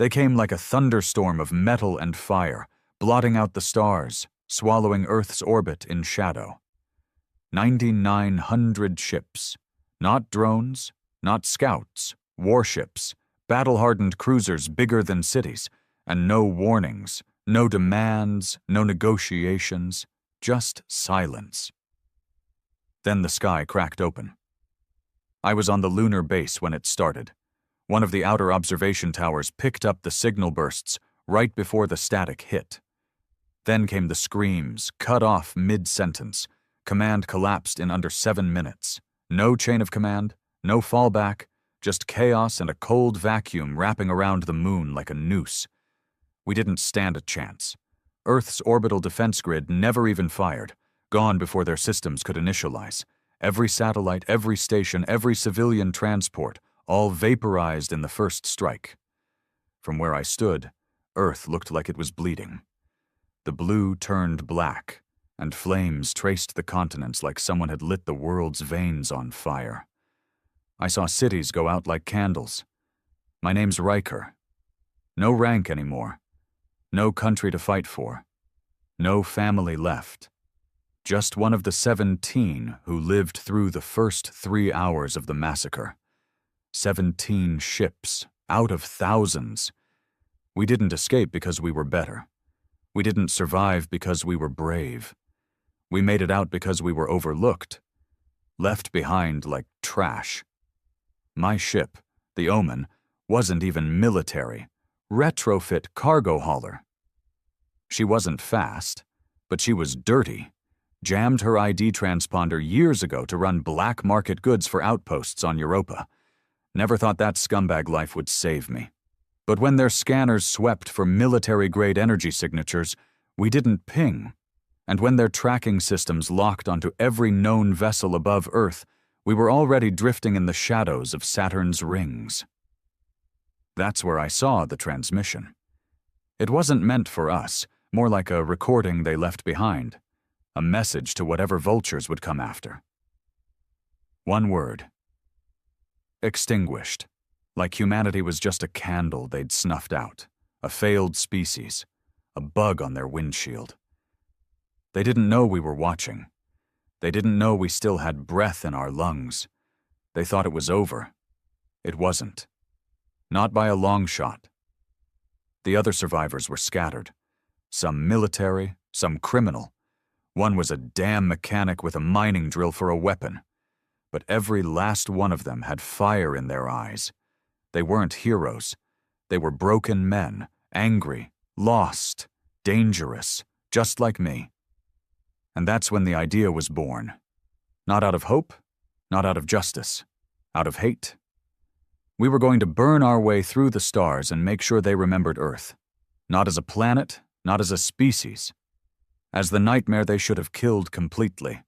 They came like a thunderstorm of metal and fire, blotting out the stars, swallowing Earth's orbit in shadow. 9,900 ships. Not drones, not scouts, warships, battle-hardened cruisers bigger than cities, and no warnings, no demands, no negotiations, just silence. Then the sky cracked open. I was on the lunar base when it started. One of the outer observation towers picked up the signal bursts right before the static hit. Then came the screams, cut off mid-sentence. Command collapsed in under 7 minutes. No chain of command, no fallback, just chaos and a cold vacuum wrapping around the moon like a noose. We didn't stand a chance. Earth's orbital defense grid never even fired, gone before their systems could initialize. Every satellite, every station, every civilian transport, all vaporized in the first strike. From where I stood, Earth looked like it was bleeding. The blue turned black, and flames traced the continents like someone had lit the world's veins on fire. I saw cities go out like candles. My name's Riker. No rank anymore. No country to fight for. No family left. Just one of the 17 who lived through the first 3 hours of the massacre. 17 ships, out of thousands. We didn't escape because we were better. We didn't survive because we were brave. We made it out because we were overlooked. Left behind like trash. My ship, the Omen, wasn't even military. Retrofit cargo hauler. She wasn't fast, but she was dirty. Jammed her ID transponder years ago to run black market goods for outposts on Europa. Never thought that scumbag life would save me. But when their scanners swept for military-grade energy signatures, we didn't ping. And when their tracking systems locked onto every known vessel above Earth, we were already drifting in the shadows of Saturn's rings. That's where I saw the transmission. It wasn't meant for us, more like a recording they left behind. A message to whatever vultures would come after. One word. Extinguished. Like humanity was just a candle they'd snuffed out. A failed species. A bug on their windshield. They didn't know we were watching. They didn't know we still had breath in our lungs. They thought it was over. It wasn't. Not by a long shot. The other survivors were scattered. Some military, some criminal. One was a damn mechanic with a mining drill for a weapon. But every last one of them had fire in their eyes. They weren't heroes. They were broken men, angry, lost, dangerous, just like me. And that's when the idea was born. Not out of hope, not out of justice, out of hate. We were going to burn our way through the stars and make sure they remembered Earth. Not as a planet, not as a species. As the nightmare they should have killed completely.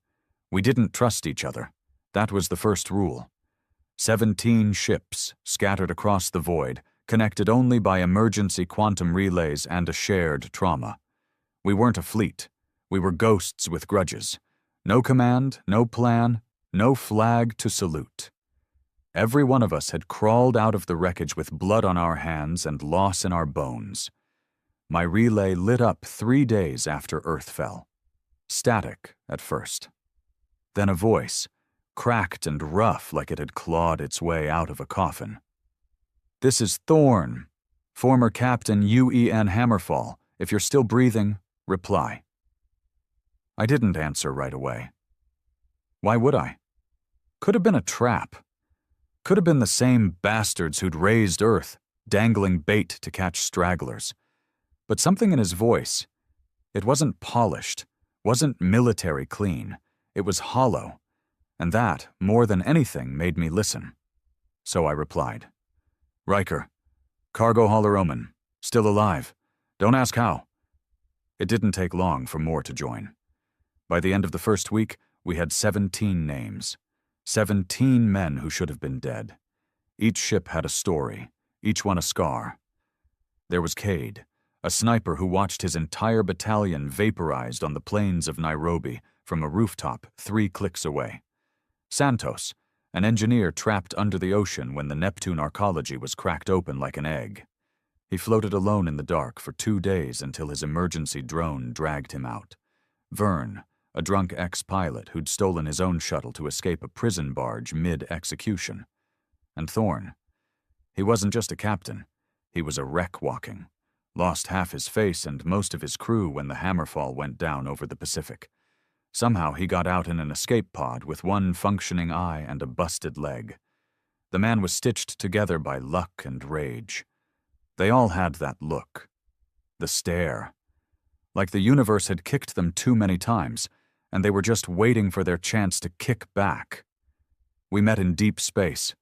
We didn't trust each other. That was the first rule. 17 ships, scattered across the void, connected only by emergency quantum relays and a shared trauma. We weren't a fleet. We were ghosts with grudges. No command, no plan, no flag to salute. Every one of us had crawled out of the wreckage with blood on our hands and loss in our bones. My relay lit up 3 days after Earth fell. Static at first. Then a voice, cracked and rough like it had clawed its way out of a coffin. "This is Thorn. Former Captain U.E.N. Hammerfall. If you're still breathing, reply." I didn't answer right away. Why would I? Could have been a trap. Could have been the same bastards who'd raised Earth, dangling bait to catch stragglers. But something in his voice, it wasn't polished, wasn't military clean. It was hollow. And that, more than anything, made me listen. So I replied. "Riker, cargo hauler Omen, still alive. Don't ask how." It didn't take long for more to join. By the end of the first week, we had 17 names. 17 men who should have been dead. Each ship had a story, each one a scar. There was Cade, a sniper who watched his entire battalion vaporized on the plains of Nairobi from a rooftop 3 clicks away. Santos, an engineer trapped under the ocean when the Neptune arcology was cracked open like an egg. He floated alone in the dark for 2 days until his emergency drone dragged him out. Vern, a drunk ex-pilot who'd stolen his own shuttle to escape a prison barge mid-execution. And Thorn. He wasn't just a captain. He was a wreck walking. Lost half his face and most of his crew when the Hammerfall went down over the Pacific. Somehow he got out in an escape pod with one functioning eye and a busted leg. The man was stitched together by luck and rage. They all had that look. The stare. Like the universe had kicked them too many times, and they were just waiting for their chance to kick back. We met in deep space,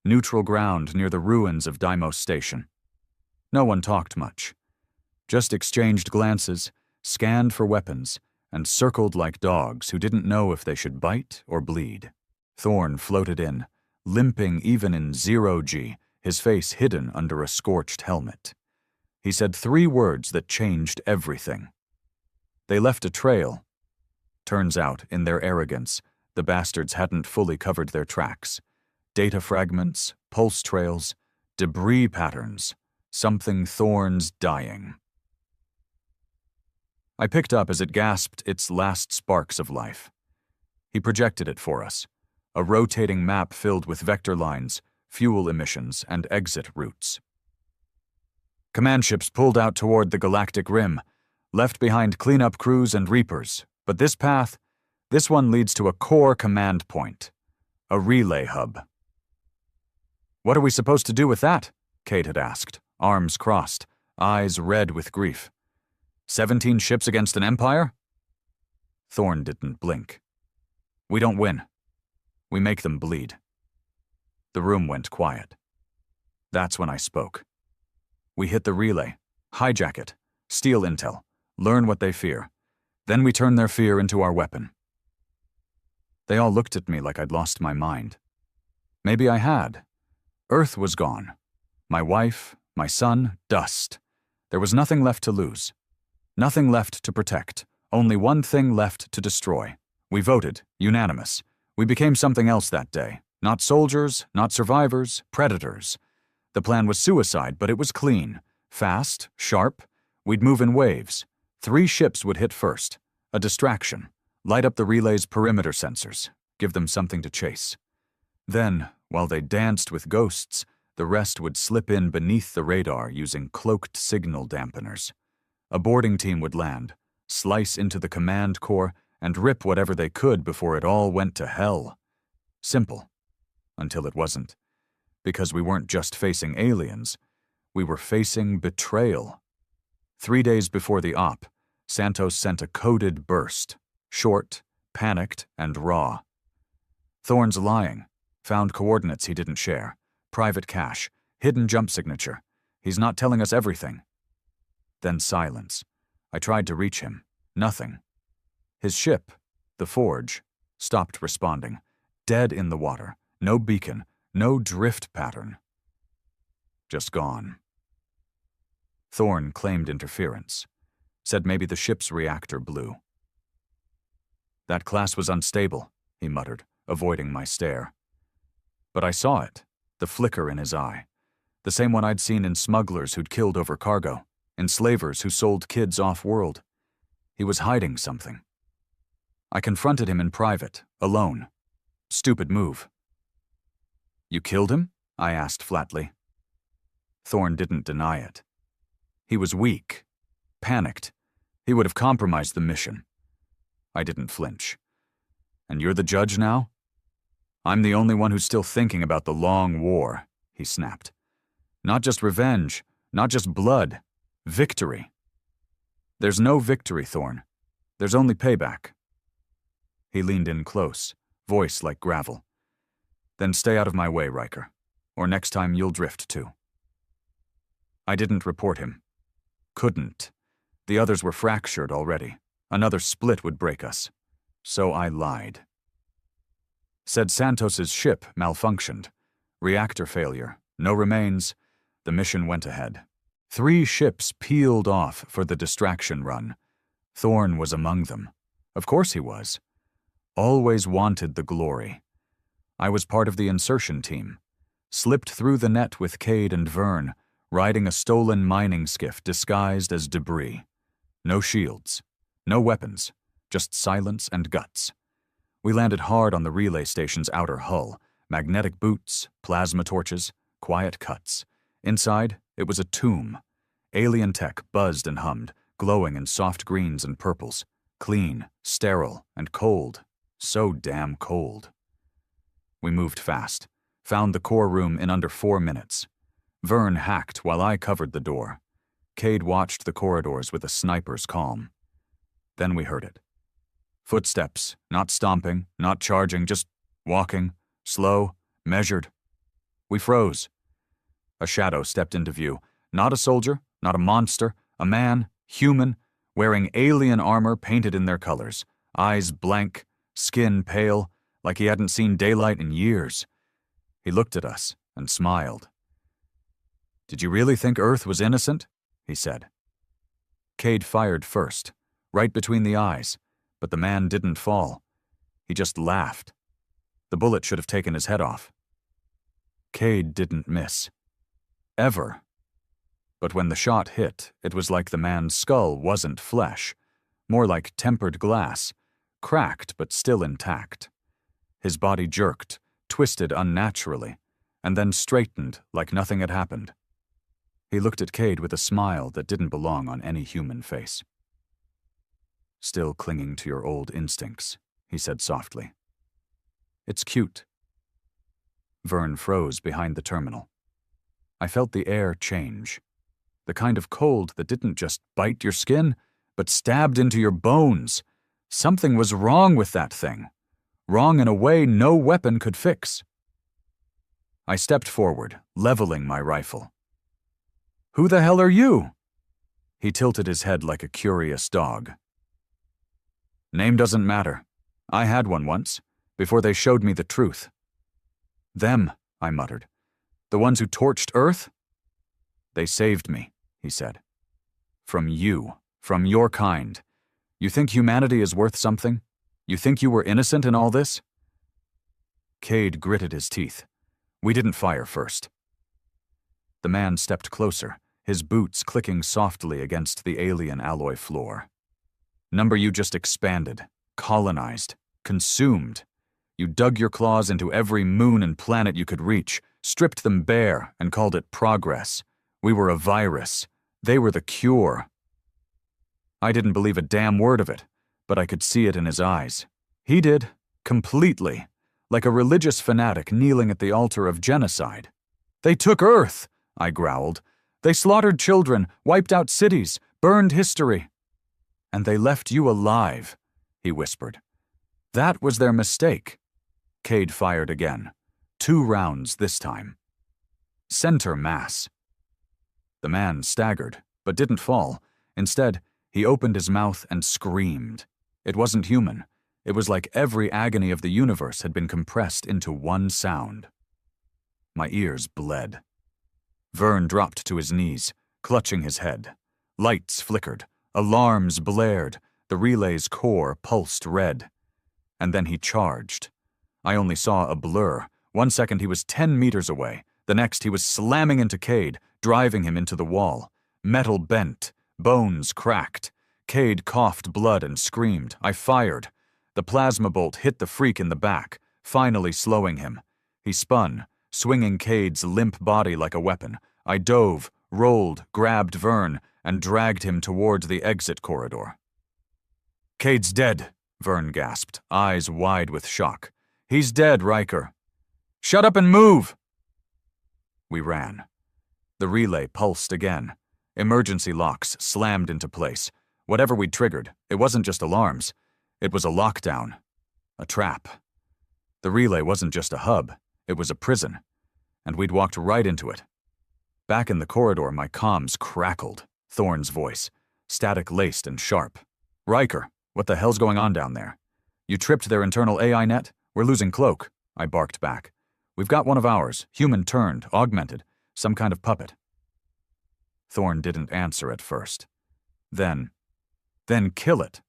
neutral ground near the ruins of Deimos Station. No one talked much. Just exchanged glances, scanned for weapons, and circled like dogs who didn't know if they should bite or bleed. Thorn floated in, limping even in 0G, his face hidden under a scorched helmet. He said 3 words that changed everything. They left a trail. Turns out, in their arrogance, the bastards hadn't fully covered their tracks. Data fragments, pulse trails, debris patterns, something Thorn's dying. I picked up as it gasped its last sparks of life. He projected it for us, a rotating map filled with vector lines, fuel emissions, and exit routes. Command ships pulled out toward the galactic rim, left behind cleanup crews and reapers, but this path, this one leads to a core command point, a relay hub. "What are we supposed to do with that?" Kate had asked, arms crossed, eyes red with grief. 17 ships against an empire? Thorn didn't blink. "We don't win. We make them bleed." The room went quiet. That's when I spoke. "We hit the relay, hijack it, steal intel, learn what they fear. Then we turn their fear into our weapon." They all looked at me like I'd lost my mind. Maybe I had. Earth was gone. My wife, my son, dust. There was nothing left to lose. Nothing left to protect. Only one thing left to destroy. We voted, unanimous. We became something else that day. Not soldiers, not survivors, predators. The plan was suicide, but it was clean. Fast, sharp. We'd move in waves. 3 ships would hit first. A distraction. Light up the relay's perimeter sensors. Give them something to chase. Then, while they danced with ghosts, the rest would slip in beneath the radar using cloaked signal dampeners. A boarding team would land, slice into the command core, and rip whatever they could before it all went to hell. Simple. Until it wasn't. Because we weren't just facing aliens. We were facing betrayal. 3 days before the op, Santos sent a coded burst. Short, panicked, and raw. Thorn's lying. Found coordinates he didn't share. Private cache. Hidden jump signature. He's not telling us everything. Then silence. I tried to reach him. Nothing. His ship, the Forge, stopped responding. Dead in the water. No beacon. No drift pattern. Just gone. Thorn claimed interference. Said maybe the ship's reactor blew. "That class was unstable," he muttered, avoiding my stare. But I saw it, the flicker in his eye. The same one I'd seen in smugglers who'd killed over cargo, enslavers who sold kids off-world. He was hiding something. I confronted him in private, alone. Stupid move. "You killed him?" I asked flatly. Thorn didn't deny it. He was weak, panicked. He would have compromised the mission. I didn't flinch. "And you're the judge now?" "I'm the only one who's still thinking about the long war," he snapped. "Not just revenge, not just blood. Victory." "There's no victory, Thorn. There's only payback." He leaned in close, voice like gravel. "Then stay out of my way, Riker, or next time you'll drift too." I didn't report him. Couldn't. The others were fractured already. Another split would break us. So I lied. Said Santos's ship malfunctioned. Reactor failure. No remains. The mission went ahead. 3 ships peeled off for the distraction run. Thorn was among them. Of course he was. Always wanted the glory. I was part of the insertion team. Slipped through the net with Cade and Vern, riding a stolen mining skiff disguised as debris. No shields, no weapons, just silence and guts. We landed hard on the relay station's outer hull, magnetic boots, plasma torches, quiet cuts. Inside, it was a tomb. Alien tech buzzed and hummed, glowing in soft greens and purples. Clean, sterile, and cold. So damn cold. We moved fast, found the core room in under 4 minutes. Vern hacked while I covered the door. Cade watched the corridors with a sniper's calm. Then we heard it. Footsteps, not stomping, not charging, just walking, slow, measured. We froze. A shadow stepped into view. Not a soldier, not a monster, a man, human, wearing alien armor painted in their colors, eyes blank, skin pale, like he hadn't seen daylight in years. He looked at us and smiled. "Did you really think Earth was innocent?" he said. Cade fired first, right between the eyes, but the man didn't fall. He just laughed. The bullet should have taken his head off. Cade didn't miss. Ever. But when the shot hit, it was like the man's skull wasn't flesh, more like tempered glass, cracked but still intact. His body jerked, twisted unnaturally, and then straightened like nothing had happened. He looked at Cade with a smile that didn't belong on any human face. "Still clinging to your old instincts," he said softly. "It's cute." Vern froze behind the terminal. I felt the air change. The kind of cold that didn't just bite your skin, but stabbed into your bones. Something was wrong with that thing. Wrong in a way no weapon could fix. I stepped forward, leveling my rifle. "Who the hell are you?" He tilted his head like a curious dog. "Name doesn't matter. I had one once, before they showed me the truth." "Them," I muttered. "The ones who torched Earth?" "They saved me," he said. "From you, from your kind. You think humanity is worth something? You think you were innocent in all this?" Cade gritted his teeth. We didn't fire first. The man stepped closer, his boots clicking softly against the alien alloy floor. "Number you just expanded, colonized, consumed. You dug your claws into every moon and planet you could reach, stripped them bare, and called it progress. We were a virus. They were the cure." I didn't believe a damn word of it, but I could see it in his eyes. He did, completely, like a religious fanatic kneeling at the altar of genocide. "They took Earth," I growled. "They slaughtered children, wiped out cities, burned history." "And they left you alive," he whispered. "That was their mistake." Cade fired again. 2 rounds this time. Center mass. The man staggered, but didn't fall. Instead, he opened his mouth and screamed. It wasn't human. It was like every agony of the universe had been compressed into one sound. My ears bled. Vern dropped to his knees, clutching his head. Lights flickered. Alarms blared. The relay's core pulsed red. And then he charged. I only saw a blur. 1 second he was 10 meters away. The next he was slamming into Cade, driving him into the wall. Metal bent. Bones cracked. Cade coughed blood and screamed. I fired. The plasma bolt hit the freak in the back, finally slowing him. He spun, swinging Cade's limp body like a weapon. I dove, rolled, grabbed Vern, and dragged him towards the exit corridor. "Cade's dead," Vern gasped, eyes wide with shock. "He's dead, Riker." "Shut up and move!" We ran. The relay pulsed again. Emergency locks slammed into place. Whatever we'd triggered, it wasn't just alarms. It was a lockdown. A trap. The relay wasn't just a hub. It was a prison. And we'd walked right into it. Back in the corridor, my comms crackled. Thorne's voice. Static-laced and sharp. "Riker, what the hell's going on down there? You tripped their internal AI net? We're losing Cloak," I barked back. "We've got one of ours, human-turned, augmented, some kind of puppet." Thorne didn't answer at first. Then kill it.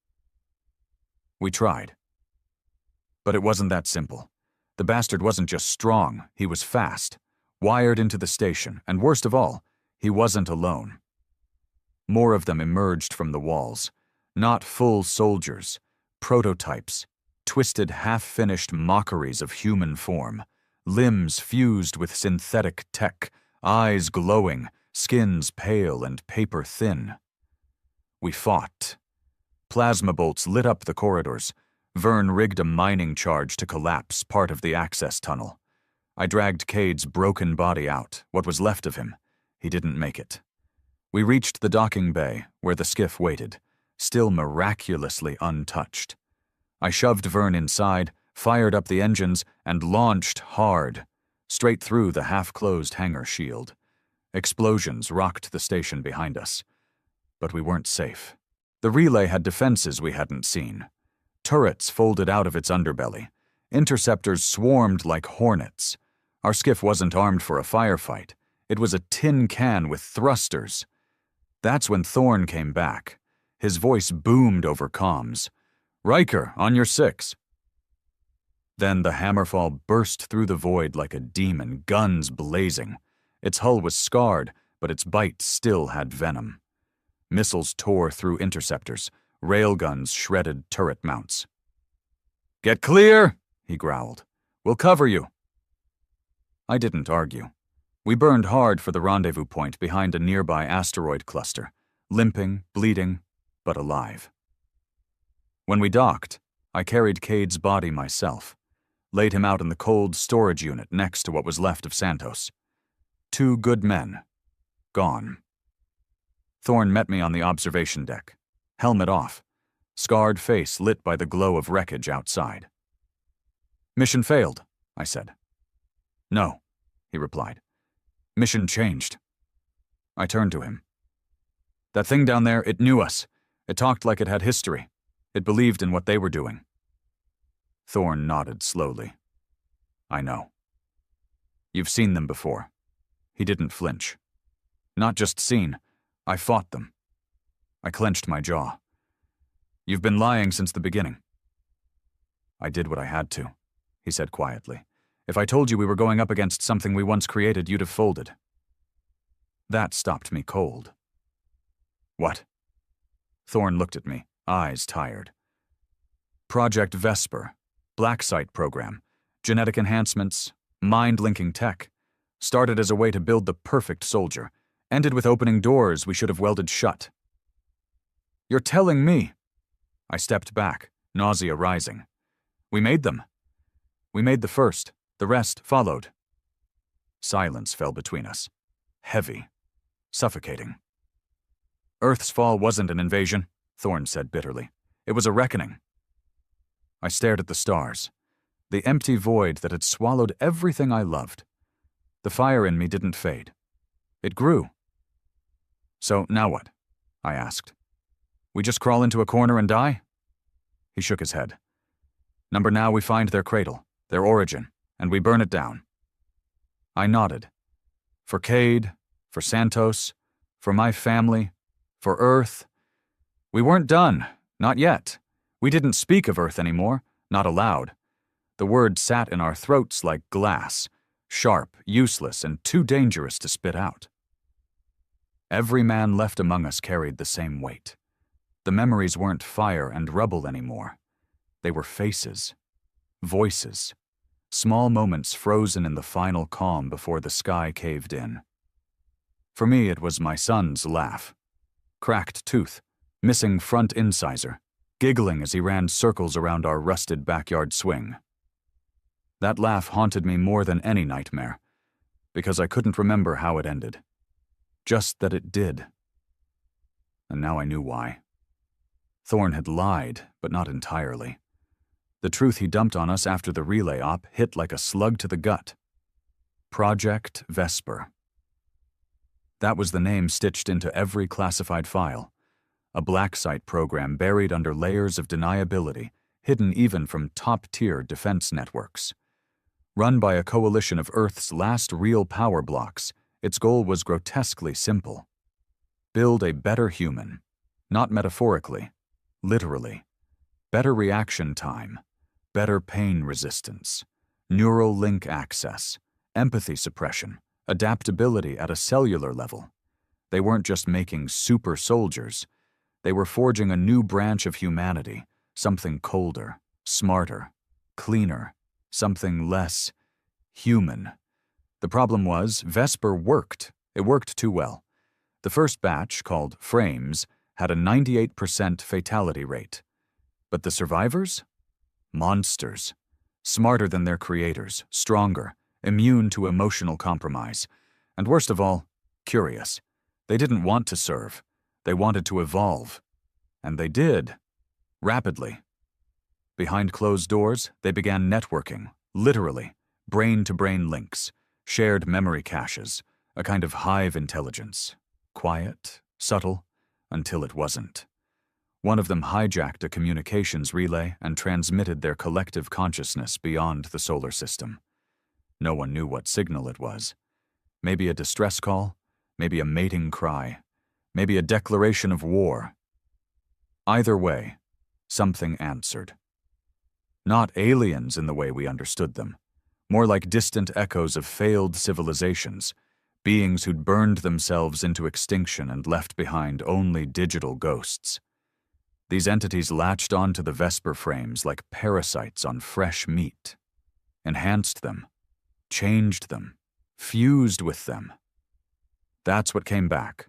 We tried. But it wasn't that simple. The bastard wasn't just strong, he was fast. Wired into the station, and worst of all, He wasn't alone. More of them emerged from the walls, not full soldiers, prototypes, twisted half-finished mockeries of human form, limbs fused with synthetic tech, eyes glowing, skins pale and paper thin. We fought. Plasma bolts lit up the corridors. Vern rigged a mining charge to collapse part of the access tunnel. I dragged Cade's broken body out, what was left of him. He didn't make it. We reached the docking bay, where the skiff waited, still miraculously untouched. I shoved Vern inside, fired up the engines, and launched hard, straight through the half-closed hangar shield. Explosions rocked the station behind us. But we weren't safe. The relay had defenses we hadn't seen. Turrets folded out of its underbelly. Interceptors swarmed like hornets. Our skiff wasn't armed for a firefight. It was a tin can with thrusters. That's when Thorn came back. His voice boomed over comms. "Riker, on your 6." Then the Hammerfall burst through the void like a demon, guns blazing. Its hull was scarred, but its bite still had venom. Missiles tore through interceptors. Railguns shredded turret mounts. "Get clear," he growled. "We'll cover you." I didn't argue. We burned hard for the rendezvous point behind a nearby asteroid cluster, limping, bleeding, but alive. When we docked, I carried Cade's body myself, laid him out in the cold storage unit next to what was left of Santos. 2 good men, gone. Thorn met me on the observation deck, helmet off, scarred face lit by the glow of wreckage outside. "Mission failed," I said. "No," he replied. "Mission changed." I turned to him. "That thing down there, it knew us. It talked like it had history. It believed in what they were doing." Thorn nodded slowly. "I know. You've seen them before." He didn't flinch. "Not just seen. I fought them." I clenched my jaw. "You've been lying since the beginning." "I did what I had to," he said quietly. "If I told you we were going up against something we once created, you'd have folded." That stopped me cold. "What?" Thorn looked at me, eyes tired. "Project Vesper, Black Site program, genetic enhancements, mind-linking tech. Started as a way to build the perfect soldier, ended with opening doors we should have welded shut." "You're telling me?" I stepped back, nausea rising. "We made them. We made the first. The rest followed." Silence fell between us. Heavy. Suffocating. "Earth's fall wasn't an invasion," Thorn said bitterly. "It was a reckoning." I stared at the stars, the empty void that had swallowed everything I loved. The fire in me didn't fade. It grew. "So now what?" I asked. "We just crawl into a corner and die?" He shook his head. "Number now we find their cradle, their origin, and we burn it down." I nodded. For Cade, for Santos, for my family, for Earth. We weren't done, not yet. We didn't speak of Earth anymore, not aloud. The word sat in our throats like glass, sharp, useless, and too dangerous to spit out. Every man left among us carried the same weight. The memories weren't fire and rubble anymore. They were faces, voices, small moments frozen in the final calm before the sky caved in. For me, it was my son's laugh. Cracked tooth, missing front incisor, giggling as he ran circles around our rusted backyard swing. That laugh haunted me more than any nightmare, because I couldn't remember how it ended. Just that it did. And now I knew why. Thorn had lied, but not entirely. The truth he dumped on us after the relay op hit like a slug to the gut. Project Vesper. That was the name stitched into every classified file. A black site program buried under layers of deniability, hidden even from top-tier defense networks. Run by a coalition of Earth's last real power blocks, its goal was grotesquely simple. Build a better human. Not metaphorically, literally. Better reaction time, better pain resistance, neural link access, empathy suppression, adaptability at a cellular level. They weren't just making super soldiers. They were forging a new branch of humanity, something colder, smarter, cleaner, something less human. The problem was, Vesper worked. It worked too well. The first batch, called Frames, had a 98% fatality rate. But the survivors? Monsters. Smarter than their creators, stronger, immune to emotional compromise. And worst of all, curious. They didn't want to serve. They wanted to evolve. And they did. Rapidly. Behind closed doors, they began networking, literally, brain-to-brain links, shared memory caches, a kind of hive intelligence. Quiet, subtle, until it wasn't. One of them hijacked a communications relay and transmitted their collective consciousness beyond the solar system. No one knew what signal it was. Maybe a distress call, maybe a mating cry, maybe a declaration of war. Either way, something answered. Not aliens in the way we understood them, more like distant echoes of failed civilizations, beings who'd burned themselves into extinction and left behind only digital ghosts. These entities latched onto the Vesper frames like parasites on fresh meat, enhanced them, changed them, fused with them. That's what came back.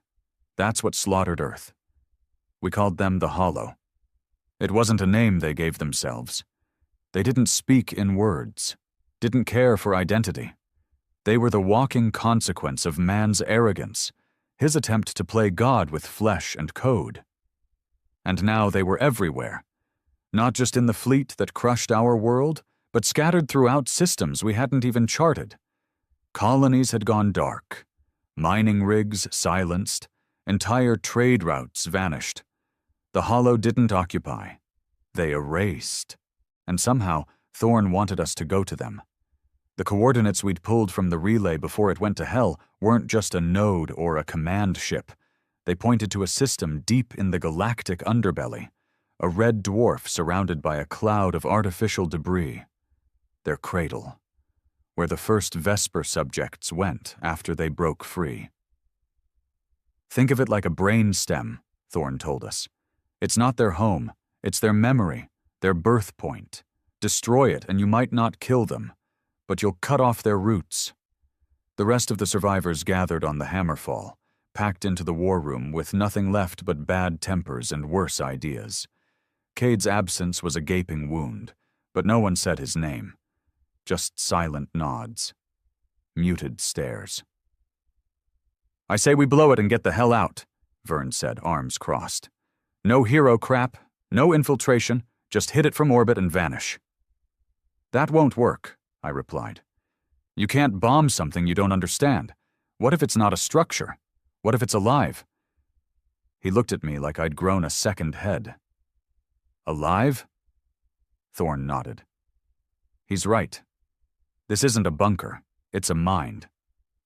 That's what slaughtered Earth. We called them the Hollow. It wasn't a name they gave themselves. They didn't speak in words, didn't care for identity. They were the walking consequence of man's arrogance, his attempt to play God with flesh and code. And now they were everywhere, not just in the fleet that crushed our world, but scattered throughout systems we hadn't even charted. Colonies had gone dark, mining rigs silenced, entire trade routes vanished. The Hollow didn't occupy. They erased. And somehow, Thorn wanted us to go to them. The coordinates we'd pulled from the relay before it went to hell weren't just a node or a command ship. They pointed to a system deep in the galactic underbelly, a red dwarf surrounded by a cloud of artificial debris. Their cradle, where the first Vesper subjects went after they broke free. Think of it like a brain stem, Thorn told us. It's not their home, it's their memory, their birth point. Destroy it and you might not kill them, but you'll cut off their roots. The rest of the survivors gathered on the Hammerfall, packed into the war room with nothing left but bad tempers and worse ideas. Cade's absence was a gaping wound, but no one said his name. Just silent nods. Muted stares. "I say we blow it and get the hell out," Vern said, arms crossed. "No hero crap, no infiltration, just hit it from orbit and vanish." "That won't work," I replied. "You can't bomb something you don't understand. What if it's not a structure? What if it's alive?" He looked at me like I'd grown a second head. "Alive?" Thorn nodded. "He's right. This isn't a bunker. It's a mind.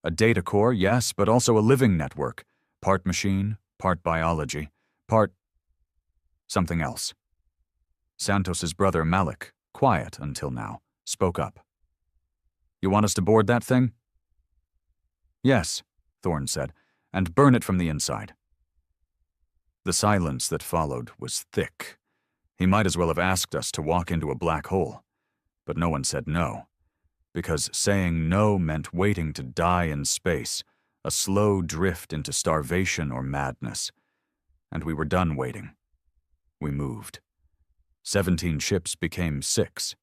A data core, yes, but also a living network. Part machine, part biology, part something else." Santos's brother Malik, quiet until now, spoke up. "You want us to board that thing?" "Yes," Thorn said, "and burn it from the inside." The silence that followed was thick. He might as well have asked us to walk into a black hole. But no one said no, because saying no meant waiting to die in space, a slow drift into starvation or madness. And we were done waiting. We moved. 17 ships became 6.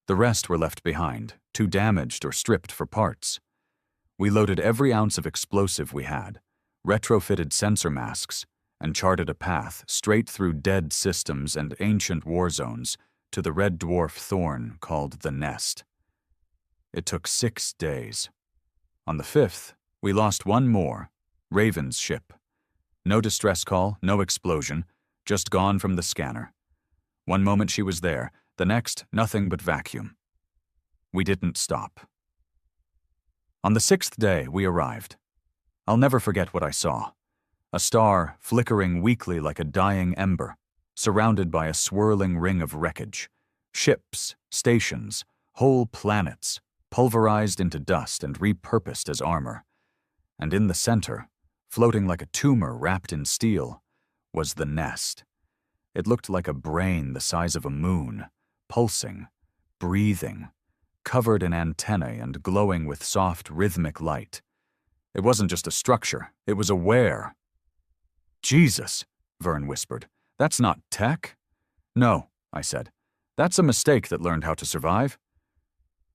The rest were left behind, too damaged or stripped for parts. We loaded every ounce of explosive we had, retrofitted sensor masks, and charted a path straight through dead systems and ancient war zones to the red dwarf Thorn called the Nest. It took 6 days. On the 5th, we lost one more, Raven's ship. No distress call, no explosion, just gone from the scanner. One moment she was there, the next, nothing but vacuum. We didn't stop. On the 6th day, we arrived. I'll never forget what I saw. A star flickering weakly like a dying ember, surrounded by a swirling ring of wreckage. Ships, stations, whole planets, pulverized into dust and repurposed as armor. And in the center, floating like a tumor wrapped in steel, was the nest. It looked like a brain the size of a moon, pulsing, breathing, covered in antennae and glowing with soft, rhythmic light. It wasn't just a structure, it was aware. "Jesus," Vern whispered. "That's not tech?" "No," I said. "That's a mistake that learned how to survive."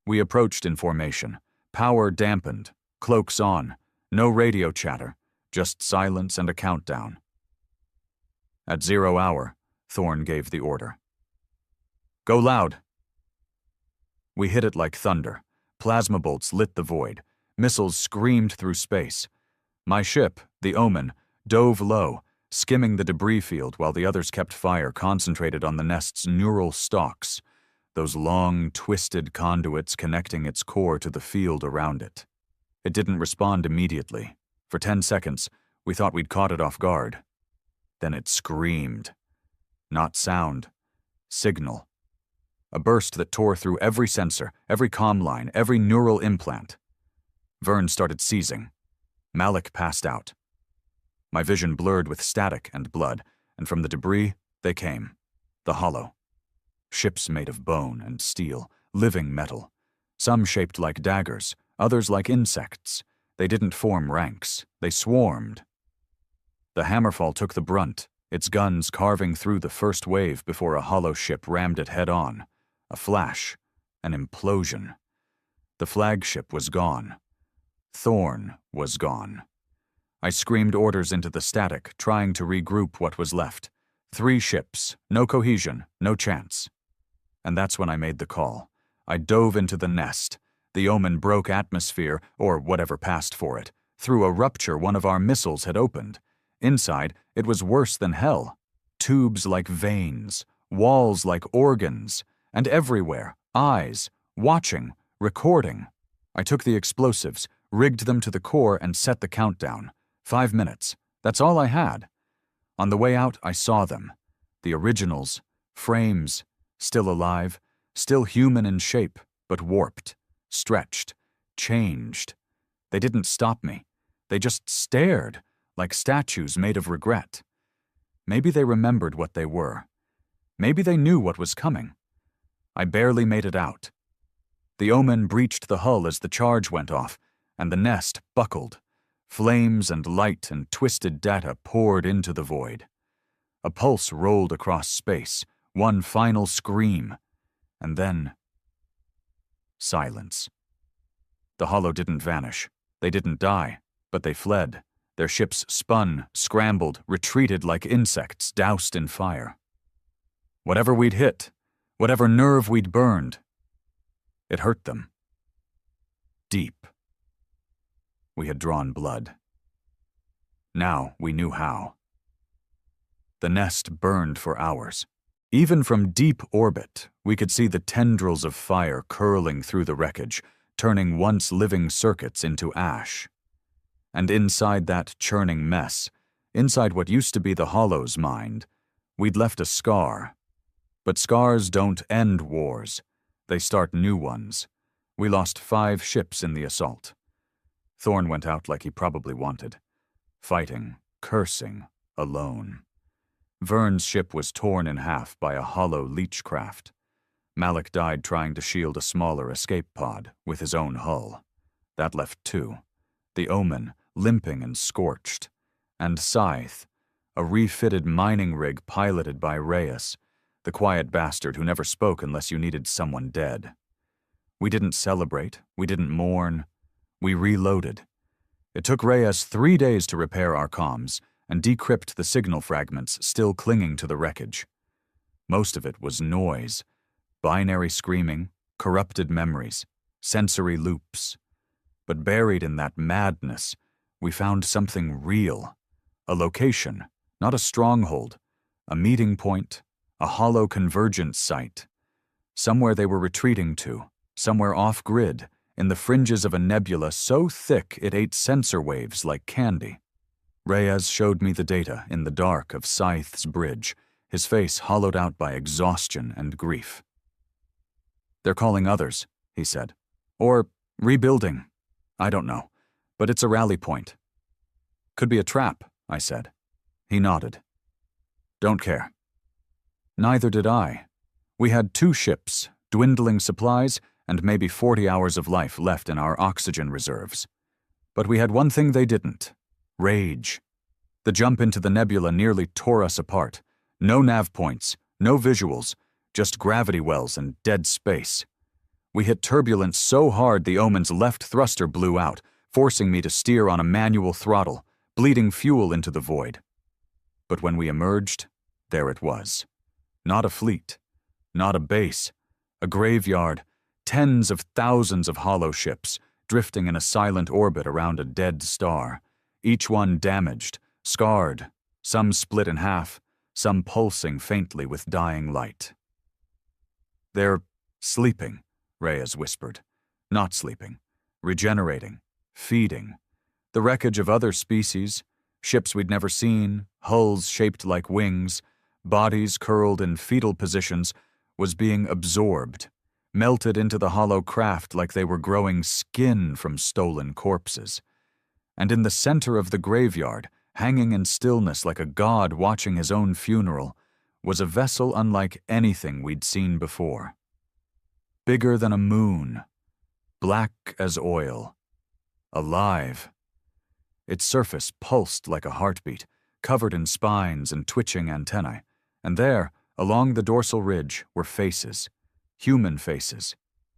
We approached in formation, power dampened, cloaks on, no radio chatter, just silence and a countdown. At 0 hour, Thorn gave the order. "Go loud." We hit it like thunder. Plasma bolts lit the void. Missiles screamed through space. My ship, the Omen, dove low, skimming the debris field while the others kept fire concentrated on the nest's neural stalks, those long, twisted conduits connecting its core to the field around it. It didn't respond immediately. For 10 seconds, we thought we'd caught it off guard. Then it screamed. Not sound. Signal. A burst that tore through every sensor, every comm line, every neural implant. Vern started seizing. Malik passed out. My vision blurred with static and blood, and from the debris, they came. The hollow. Ships made of bone and steel, living metal. Some shaped like daggers, others like insects. They didn't form ranks. They swarmed. The Hammerfall took the brunt, its guns carving through the first wave before a hollow ship rammed it head-on. A flash. An implosion. The flagship was gone. Thorn was gone. I screamed orders into the static, trying to regroup what was left. 3 ships, no cohesion, no chance. And that's when I made the call. I dove into the nest. The Omen broke atmosphere, or whatever passed for it. Through a rupture one of our missiles had opened. Inside, it was worse than hell. Tubes like veins, walls like organs, and everywhere, eyes, watching, recording. I took the explosives, rigged them to the core, and set the countdown. 5 minutes. That's all I had. On the way out, I saw them. The originals, frames, still alive, still human in shape, but warped, stretched, changed. They didn't stop me. They just stared, like statues made of regret. Maybe they remembered what they were. Maybe they knew what was coming. I barely made it out. The Omen breached the hull as the charge went off, and the nest buckled. Flames and light and twisted data poured into the void. A pulse rolled across space, one final scream, and then silence. The hollow didn't vanish. They didn't die, but they fled. Their ships spun, scrambled, retreated like insects doused in fire. Whatever we'd hit, whatever nerve we'd burned, it hurt them. Deep. We had drawn blood. Now we knew how. The nest burned for hours. Even from deep orbit, we could see the tendrils of fire curling through the wreckage, turning once living circuits into ash. And inside that churning mess, inside what used to be the Hollow's mind, we'd left a scar. But scars don't end wars. They start new ones. We lost 5 ships in the assault. Thorn went out like he probably wanted. Fighting, cursing, alone. Vern's ship was torn in half by a hollow leech craft. Malik died trying to shield a smaller escape pod with his own hull. That left 2. The Omen, limping and scorched. And Scythe, a refitted mining rig piloted by Reyes, the quiet bastard who never spoke unless you needed someone dead. We didn't celebrate, we didn't mourn. We reloaded. It took Reyes 3 days to repair our comms and decrypt the signal fragments still clinging to the wreckage. Most of it was noise, binary screaming, corrupted memories, sensory loops. But buried in that madness, we found something real. A location, not a stronghold, a meeting point, a hollow convergence site. Somewhere they were retreating to, somewhere off-grid, in the fringes of a nebula so thick it ate sensor waves like candy. Reyes showed me the data in the dark of Scythe's bridge, his face hollowed out by exhaustion and grief. "They're calling others," he said. "Or rebuilding. I don't know. But it's a rally point." Could be a trap, I said. He nodded. Don't care. Neither did I. We had 2 ships, dwindling supplies, and maybe 40 hours of life left in our oxygen reserves. But we had one thing they didn't: rage. The jump into the nebula nearly tore us apart. No nav points, no visuals, just gravity wells and dead space. We hit turbulence so hard the Omen's left thruster blew out, forcing me to steer on a manual throttle, bleeding fuel into the void. But when we emerged, there it was. Not a fleet, not a base, a graveyard, tens of thousands of hollow ships drifting in a silent orbit around a dead star, each one damaged, scarred, some split in half, some pulsing faintly with dying light. They're sleeping, Reyes whispered. Not sleeping, regenerating, feeding. The wreckage of other species, ships we'd never seen, hulls shaped like wings, bodies curled in fetal positions, was being absorbed, melted into the hollow craft like they were growing skin from stolen corpses. And in the center of the graveyard, hanging in stillness like a god watching his own funeral, was a vessel unlike anything we'd seen before. Bigger than a moon, black as oil, alive. Its surface pulsed like a heartbeat, covered in spines and twitching antennae, and there, along the dorsal ridge, were faces, human faces,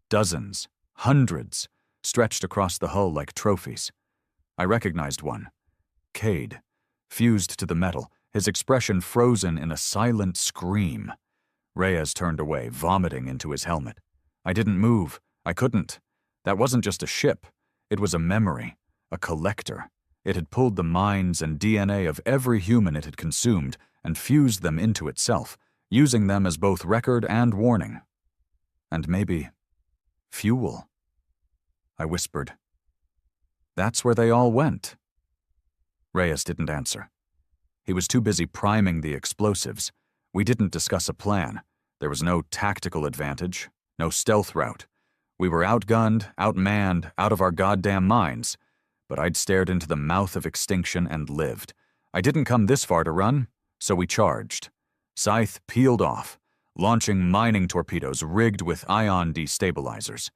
dozens, hundreds, stretched across the hull like trophies. I recognized one. Cade, fused to the metal, his expression frozen in a silent scream. Reyes turned away, vomiting into his helmet. I didn't move. I couldn't. That wasn't just a ship. It was a memory, a collector. It had pulled the minds and DNA of every human it had consumed and fused them into itself, using them as both record and warning. And maybe fuel. I whispered. That's where they all went. Reyes didn't answer. He was too busy priming the explosives. We didn't discuss a plan. There was no tactical advantage, no stealth route. We were outgunned, outmanned, out of our goddamn minds. But I'd stared into the mouth of extinction and lived. I didn't come this far to run, so we charged. Scythe peeled off, launching mining torpedoes rigged with ion destabilizers.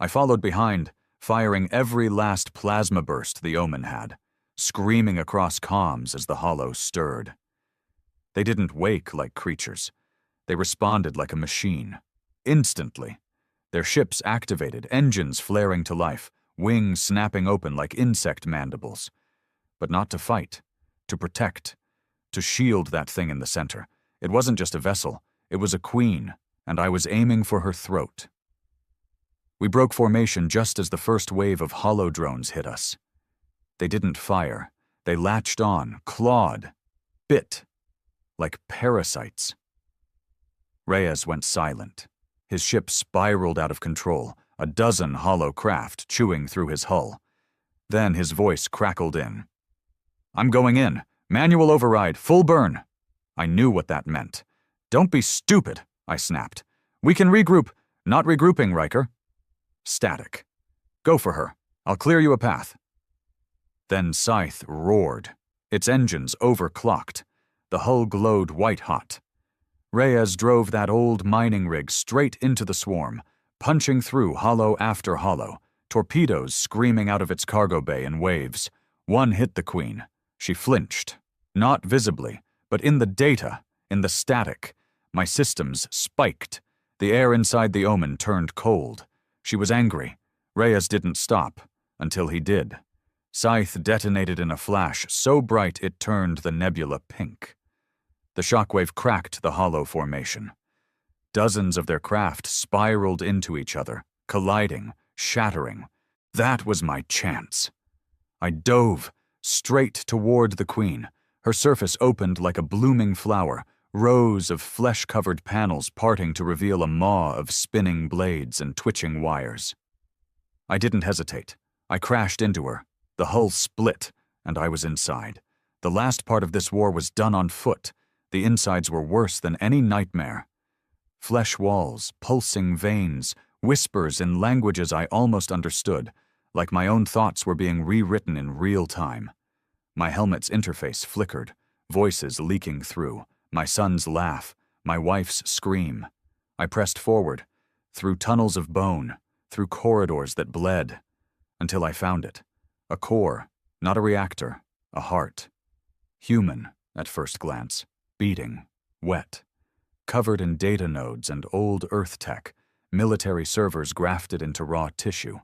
I followed behind, firing every last plasma burst the Omen had, screaming across comms as the hollow stirred. They didn't wake like creatures. They responded like a machine. Instantly. Their ships activated, engines flaring to life, wings snapping open like insect mandibles. But not to fight, to protect, to shield that thing in the center. It wasn't just a vessel, it was a queen, and I was aiming for her throat. We broke formation just as the first wave of hollow drones hit us. They didn't fire. They latched on, clawed, bit, like parasites. Reyes went silent. His ship spiraled out of control, a dozen hollow craft chewing through his hull. Then his voice crackled in. I'm going in. Manual override, full burn. I knew what that meant. Don't be stupid, I snapped. We can regroup. Not regrouping, Riker. Static. Go for her. I'll clear you a path. Then Scythe roared. Its engines overclocked. The hull glowed white-hot. Reyes drove that old mining rig straight into the swarm, punching through hollow after hollow, torpedoes screaming out of its cargo bay in waves. One hit the Queen. She flinched. Not visibly, but in the data, in the static. My systems spiked. The air inside the Omen turned cold. She was angry. Reyes didn't stop, until he did. Scythe detonated in a flash so bright it turned the nebula pink. The shockwave cracked the hollow formation. Dozens of their craft spiraled into each other, colliding, shattering. That was my chance. I dove, straight toward the Queen. Her surface opened like a blooming flower, rows of flesh-covered panels parting to reveal a maw of spinning blades and twitching wires. I didn't hesitate. I crashed into her. The hull split, and I was inside. The last part of this war was done on foot. The insides were worse than any nightmare. Flesh walls, pulsing veins, whispers in languages I almost understood, like my own thoughts were being rewritten in real time. My helmet's interface flickered, voices leaking through, my son's laugh, my wife's scream. I pressed forward, through tunnels of bone, through corridors that bled, until I found it. A core, not a reactor, a heart. Human, at first glance, beating, wet, covered in data nodes and old Earth tech, military servers grafted into raw tissue.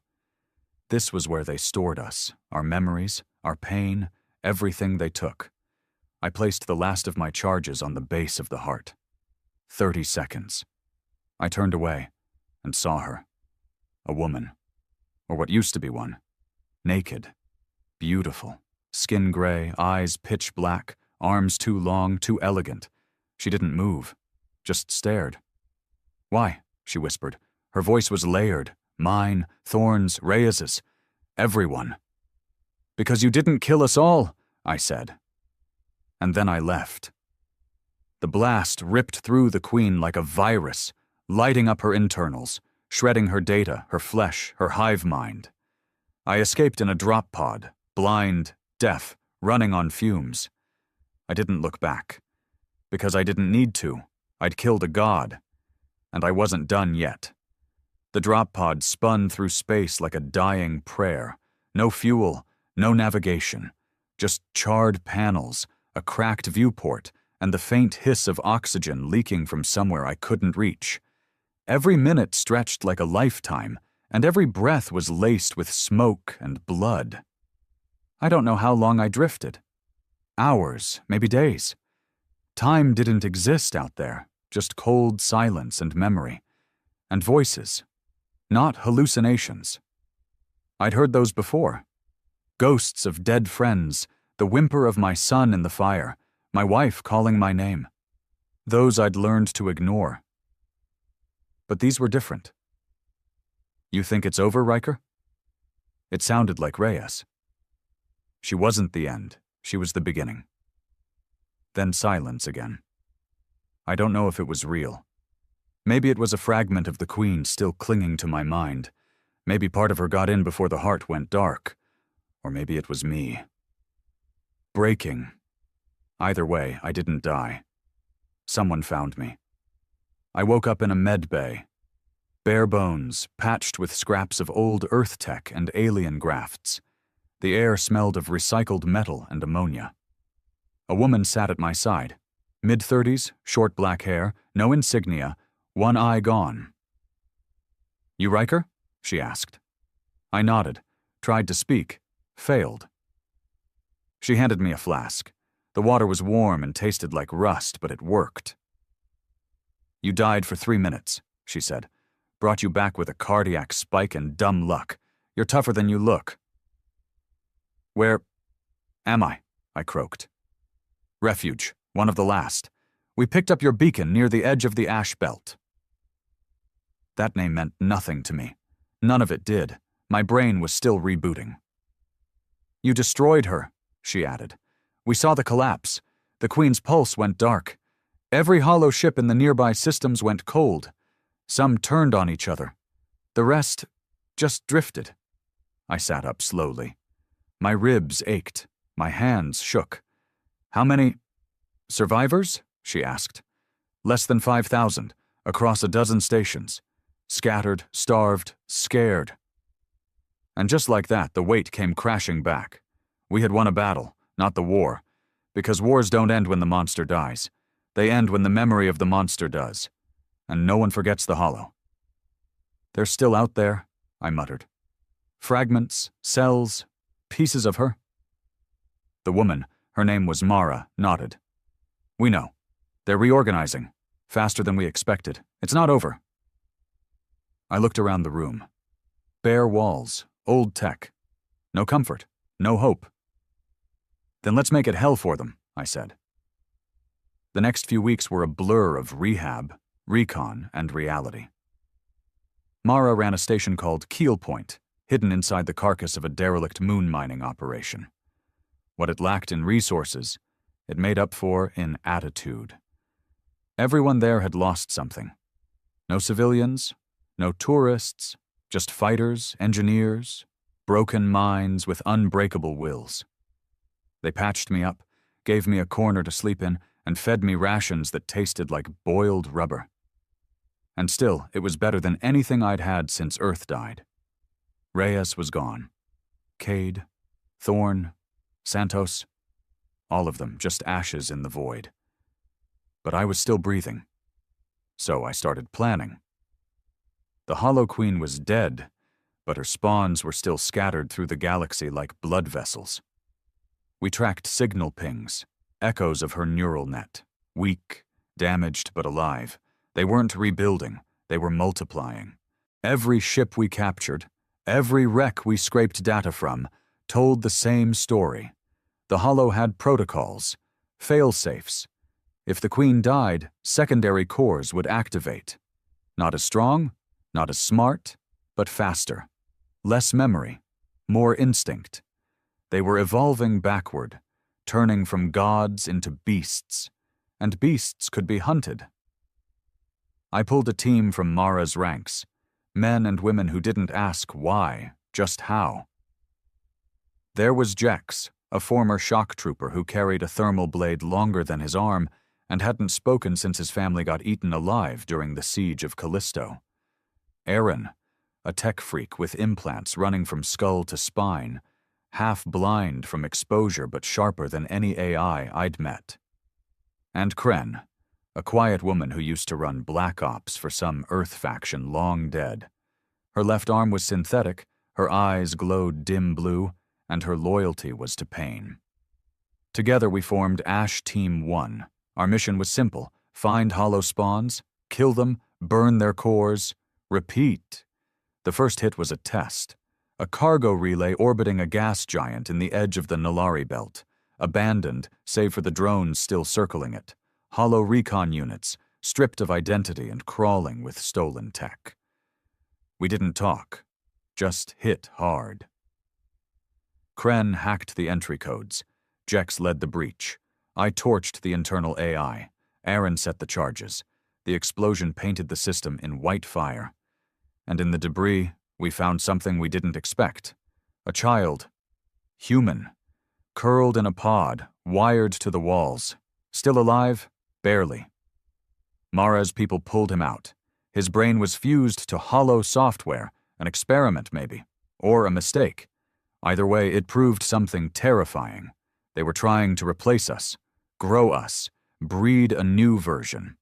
This was where they stored us, our memories, our pain, everything they took. I placed the last of my charges on the base of the heart. 30 seconds. I turned away and saw her. A woman, or what used to be one. Naked, beautiful, skin gray, eyes pitch black, arms too long, too elegant. She didn't move, just stared. "Why?" she whispered. Her voice was layered. Mine, Thorne's, Reyes's, everyone. "Because you didn't kill us all," I said. And then I left. The blast ripped through the Queen like a virus, lighting up her internals, shredding her data, her flesh, her hive mind. I escaped in a drop pod, blind, deaf, running on fumes. I didn't look back. Because I didn't need to. I'd killed a god. And I wasn't done yet. The drop pod spun through space like a dying prayer. No fuel, no navigation. Just charred panels, a cracked viewport, and the faint hiss of oxygen leaking from somewhere I couldn't reach. Every minute stretched like a lifetime, and every breath was laced with smoke and blood. I don't know how long I drifted. Hours, maybe days. Time didn't exist out there, just cold silence and memory. And voices. Not hallucinations. I'd heard those before. Ghosts of dead friends, the whimper of my son in the fire, my wife calling my name. Those I'd learned to ignore. But these were different. "You think it's over, Riker?" It sounded like Reyes. She wasn't the end. She was the beginning. Then silence again. I don't know if it was real. Maybe it was a fragment of the Queen still clinging to my mind. Maybe part of her got in before the heart went dark. Or maybe it was me. Breaking. Either way, I didn't die. Someone found me. I woke up in a med bay. Bare bones, patched with scraps of old Earth tech and alien grafts. The air smelled of recycled metal and ammonia. A woman sat at my side. Mid-30s, short black hair, no insignia, one eye gone. "You Riker?" she asked. I nodded, tried to speak, failed. She handed me a flask. The water was warm and tasted like rust, but it worked. "You died for 3 minutes," she said. "Brought you back with a cardiac spike and dumb luck. You're tougher than you look." "Where am I?" I croaked. "Refuge, one of the last. We picked up your beacon near the edge of the ash belt." That name meant nothing to me. None of it did. My brain was still rebooting. "You destroyed her," she added. "We saw the collapse. The Queen's pulse went dark. Every hollow ship in the nearby systems went cold. Some turned on each other. The rest just drifted." I sat up slowly. My ribs ached. My hands shook. "How many survivors?" she asked. "Less than 5,000, across a dozen stations. Scattered, starved, scared." And just like that, the weight came crashing back. We had won a battle, not the war. Because wars don't end when the monster dies. They end when the memory of the monster does. And no one forgets the hollow. "They're still out there," I muttered. "Fragments, cells, pieces of her." The woman, her name was Mara, nodded. "We know. They're reorganizing. Faster than we expected. It's not over." I looked around the room. Bare walls, old tech. No comfort, no hope. "Then let's make it hell for them," I said. The next few weeks were a blur of rehab, recon, and reality. Mara ran a station called Keel Point, hidden inside the carcass of a derelict moon mining operation. What it lacked in resources, it made up for in attitude. Everyone there had lost something. No civilians, no tourists, just fighters, engineers, broken minds with unbreakable wills. They patched me up, gave me a corner to sleep in, and fed me rations that tasted like boiled rubber. And still, it was better than anything I'd had since Earth died. Reyes was gone. Cade, Thorn, Santos, all of them just ashes in the void. But I was still breathing. So I started planning. The Hollow Queen was dead, but her spawns were still scattered through the galaxy like blood vessels. We tracked signal pings, echoes of her neural net, weak, damaged but alive. They weren't rebuilding, they were multiplying. Every ship we captured, every wreck we scraped data from, told the same story. The Hollow had protocols, fail-safes. If the Queen died, secondary cores would activate. Not as strong, not as smart, but faster. Less memory, more instinct. They were evolving backward, turning from gods into beasts, and beasts could be hunted. I pulled a team from Mara's ranks, men and women who didn't ask why, just how. There was Jex, a former shock trooper who carried a thermal blade longer than his arm and hadn't spoken since his family got eaten alive during the siege of Callisto. Aaron, a tech freak with implants running from skull to spine, half blind from exposure but sharper than any AI I'd met. And Kren, a quiet woman who used to run Black Ops for some Earth faction long dead. Her left arm was synthetic, her eyes glowed dim blue, and her loyalty was to pain. Together we formed Ash Team 1. Our mission was simple: find hollow spawns, kill them, burn their cores, repeat. The first hit was a test. A cargo relay orbiting a gas giant in the edge of the Nulari belt, abandoned save for the drones still circling it. Hollow recon units, stripped of identity and crawling with stolen tech. We didn't talk, just hit hard. Kren hacked the entry codes. Jex led the breach. I torched the internal AI. Aaron set the charges. The explosion painted the system in white fire. And in the debris, we found something we didn't expect. A child. Human. Curled in a pod, wired to the walls. Still alive? Barely. Mara's people pulled him out. His brain was fused to hollow software, an experiment maybe, or a mistake. Either way, it proved something terrifying. They were trying to replace us, grow us, breed a new version.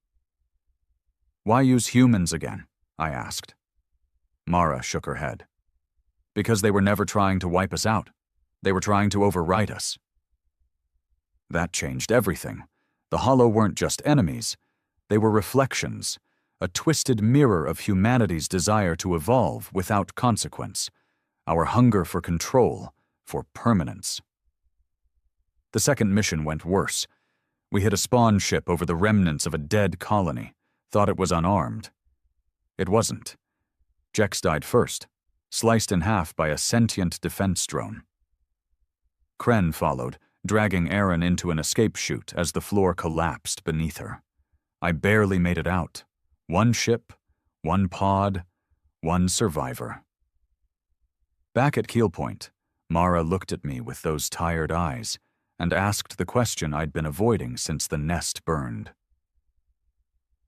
Why use humans again? I asked. Mara shook her head. Because they were never trying to wipe us out. They were trying to overwrite us. That changed everything. The Hollow weren't just enemies. They were reflections, a twisted mirror of humanity's desire to evolve without consequence, our hunger for control, for permanence. The second mission went worse. We hit a spawn ship over the remnants of a dead colony, thought it was unarmed. It wasn't. Jex died first, sliced in half by a sentient defense drone. Kren followed, dragging Aaron into an escape chute as the floor collapsed beneath her. I barely made it out. One ship, one pod, one survivor. Back at Keel Point, Mara looked at me with those tired eyes and asked the question I'd been avoiding since the nest burned.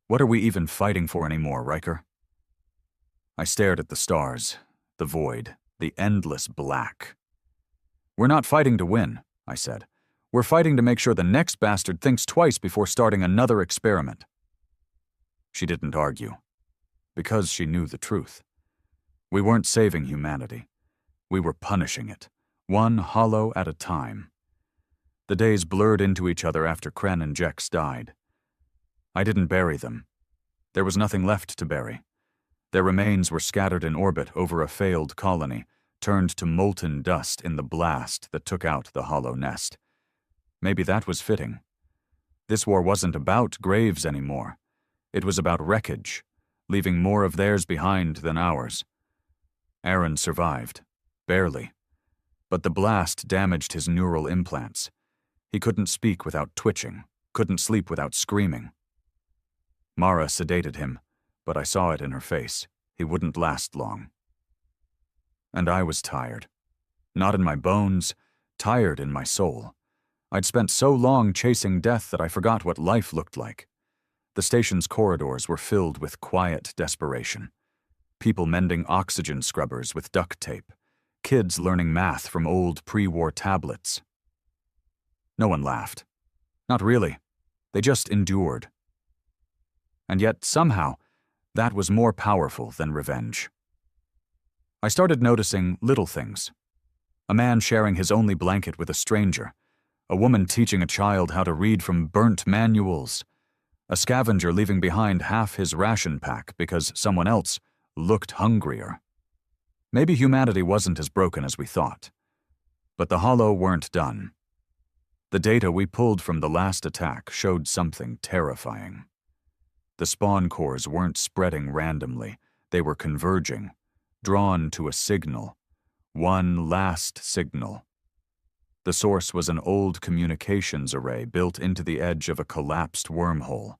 What are we even fighting for anymore, Riker? I stared at the stars, the void, the endless black. We're not fighting to win, I said. We're fighting to make sure the next bastard thinks twice before starting another experiment. She didn't argue, because she knew the truth. We weren't saving humanity. We were punishing it, one hollow at a time. The days blurred into each other after Kren and Jex died. I didn't bury them. There was nothing left to bury. Their remains were scattered in orbit over a failed colony, turned to molten dust in the blast that took out the hollow nest. Maybe that was fitting. This war wasn't about graves anymore. It was about wreckage, leaving more of theirs behind than ours. Aaron survived, barely. But the blast damaged his neural implants. He couldn't speak without twitching, couldn't sleep without screaming. Mara sedated him, but I saw it in her face. He wouldn't last long. And I was tired. Not in my bones, tired in my soul. I'd spent so long chasing death that I forgot what life looked like. The station's corridors were filled with quiet desperation. People mending oxygen scrubbers with duct tape. Kids learning math from old pre-war tablets. No one laughed. Not really. They just endured. And yet, somehow, that was more powerful than revenge. I started noticing little things. A man sharing his only blanket with a stranger. A woman teaching a child how to read from burnt manuals. A scavenger leaving behind half his ration pack because someone else looked hungrier. Maybe humanity wasn't as broken as we thought. But the Hollow weren't done. The data we pulled from the last attack showed something terrifying. The spawn cores weren't spreading randomly. They were converging, drawn to a signal. One last signal. The source was an old communications array built into the edge of a collapsed wormhole,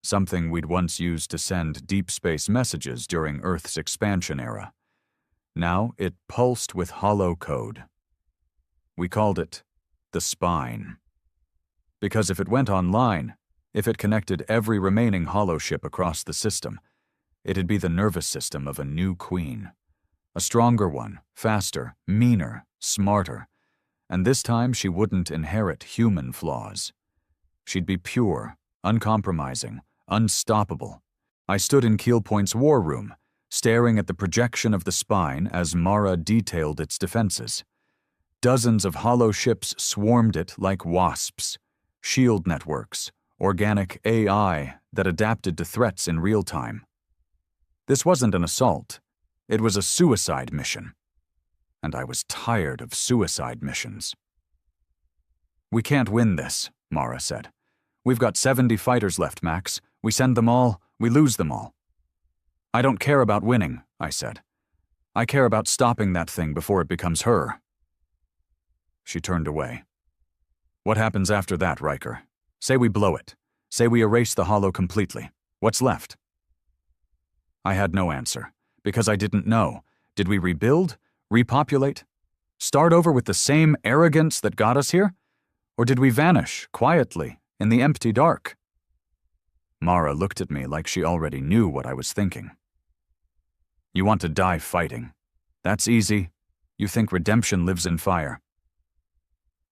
something we'd once used to send deep space messages during Earth's expansion era. Now it pulsed with hollow code. We called it the Spine. Because if it went online, if it connected every remaining hollow ship across the system, it'd be the nervous system of a new queen. A stronger one, faster, meaner, smarter. And this time she wouldn't inherit human flaws. She'd be pure, uncompromising, unstoppable. I stood in Keelpoint's war room, staring at the projection of the Spine as Mara detailed its defenses. Dozens of hollow ships swarmed it like wasps. Shield networks, organic AI that adapted to threats in real time. This wasn't an assault. It was a suicide mission. And I was tired of suicide missions. "We can't win this," Mara said. "We've got 70 fighters left, Max. We send them all, we lose them all." "I don't care about winning," I said. "I care about stopping that thing before it becomes her." She turned away. "What happens after that, Riker? Say we blow it. Say we erase the Hollow completely. What's left?" I had no answer, because I didn't know. Did we rebuild? Repopulate? Start over with the same arrogance that got us here? Or did we vanish, quietly, in the empty dark? Mara looked at me like she already knew what I was thinking. "You want to die fighting. That's easy. You think redemption lives in fire."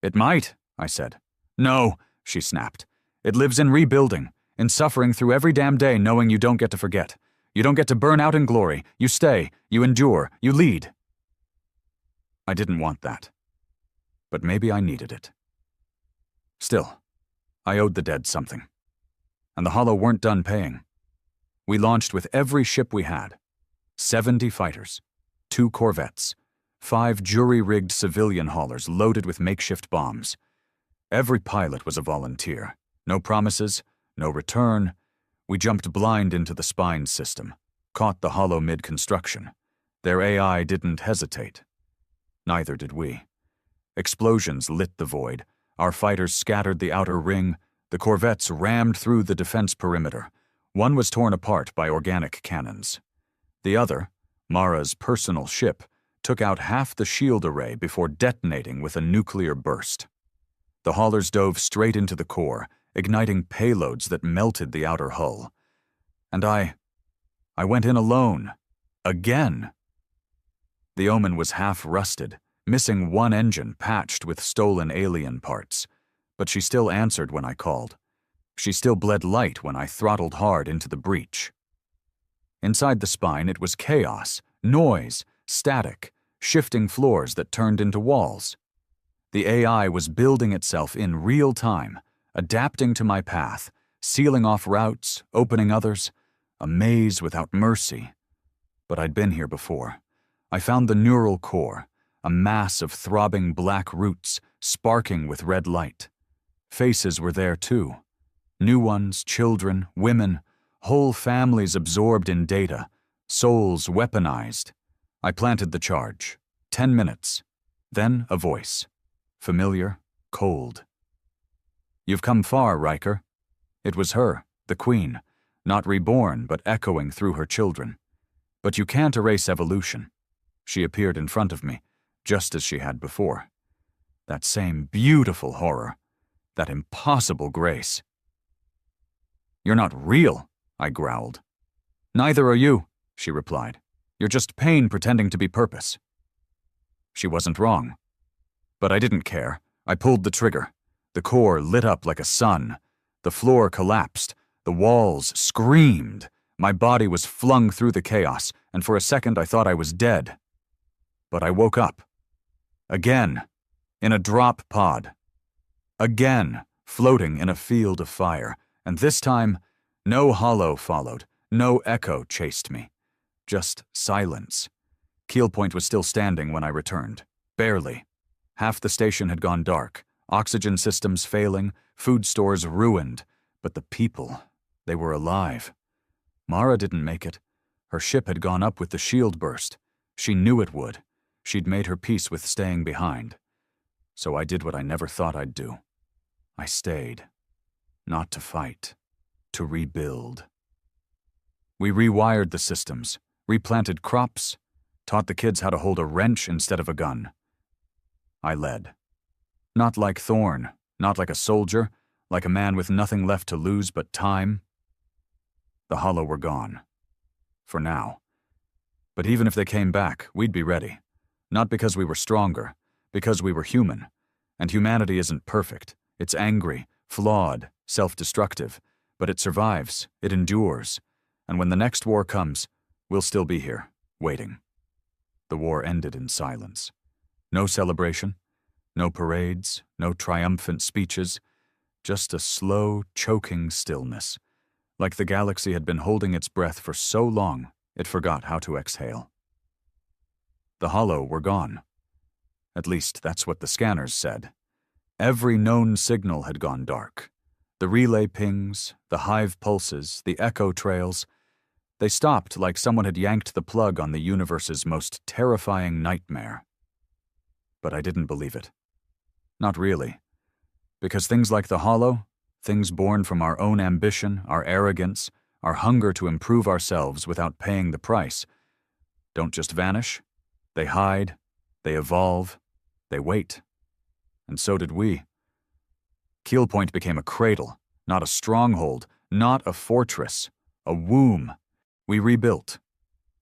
"It might," I said. "No," she snapped. "It lives in rebuilding, in suffering through every damn day knowing you don't get to forget. You don't get to burn out in glory. You stay, you endure, you lead." I didn't want that. But maybe I needed it. Still, I owed the dead something. And the Hollow weren't done paying. We launched with every ship we had. 70 fighters, 2 corvettes, 5 jury-rigged civilian haulers loaded with makeshift bombs. Every pilot was a volunteer. No promises, no return. We jumped blind into the Spine system, caught the Hollow mid-construction. Their AI didn't hesitate. Neither did we. Explosions lit the void. Our fighters scattered the outer ring. The corvettes rammed through the defense perimeter. One was torn apart by organic cannons. The other, Mara's personal ship, took out half the shield array before detonating with a nuclear burst. The haulers dove straight into the core, igniting payloads that melted the outer hull. And I went in alone. Again. The Omen was half rusted, missing one engine patched with stolen alien parts, but she still answered when I called. She still bled light when I throttled hard into the breach. Inside the Spine, it was chaos, noise, static, shifting floors that turned into walls. The AI was building itself in real time, adapting to my path, sealing off routes, opening others, a maze without mercy. But I'd been here before. I found the neural core, a mass of throbbing black roots, sparking with red light. Faces were there too. New ones, children, women, whole families absorbed in data, souls weaponized. I planted the charge. 10 minutes. Then a voice. Familiar, cold. "You've come far, Riker." It was her, the Queen, not reborn but echoing through her children. "But you can't erase evolution." She appeared in front of me, just as she had before. That same beautiful horror. That impossible grace. "You're not real," I growled. "Neither are you," she replied. "You're just pain pretending to be purpose." She wasn't wrong. But I didn't care. I pulled the trigger. The core lit up like a sun. The floor collapsed. The walls screamed. My body was flung through the chaos, and for a second I thought I was dead. But I woke up. Again, in a drop pod. Again, floating in a field of fire, and this time, no hollow followed, no echo chased me. Just silence. Keel Point was still standing when I returned. Barely. Half the station had gone dark, oxygen systems failing, food stores ruined, but the people, they were alive. Mara didn't make it. Her ship had gone up with the shield burst. She knew it would. She'd made her peace with staying behind. So I did what I never thought I'd do. I stayed. Not to fight. To rebuild. We rewired the systems, replanted crops, taught the kids how to hold a wrench instead of a gun. I led. Not like Thorn, not like a soldier, like a man with nothing left to lose but time. The Hollow were gone. For now. But even if they came back, we'd be ready. Not because we were stronger, because we were human. And humanity isn't perfect. It's angry, flawed, self-destructive. But it survives, it endures. And when the next war comes, we'll still be here, waiting. The war ended in silence. No celebration, no parades, no triumphant speeches, just a slow, choking stillness. Like the galaxy had been holding its breath for so long, it forgot how to exhale. The Hollow were gone. At least that's what the scanners said. Every known signal had gone dark. The relay pings, the hive pulses, the echo trails. They stopped like someone had yanked the plug on the universe's most terrifying nightmare. But I didn't believe it. Not really. Because things like the Hollow, things born from our own ambition, our arrogance, our hunger to improve ourselves without paying the price, don't just vanish. They hide, they evolve, they wait. And so did we. Keel Point became a cradle, not a stronghold, not a fortress, a womb. We rebuilt.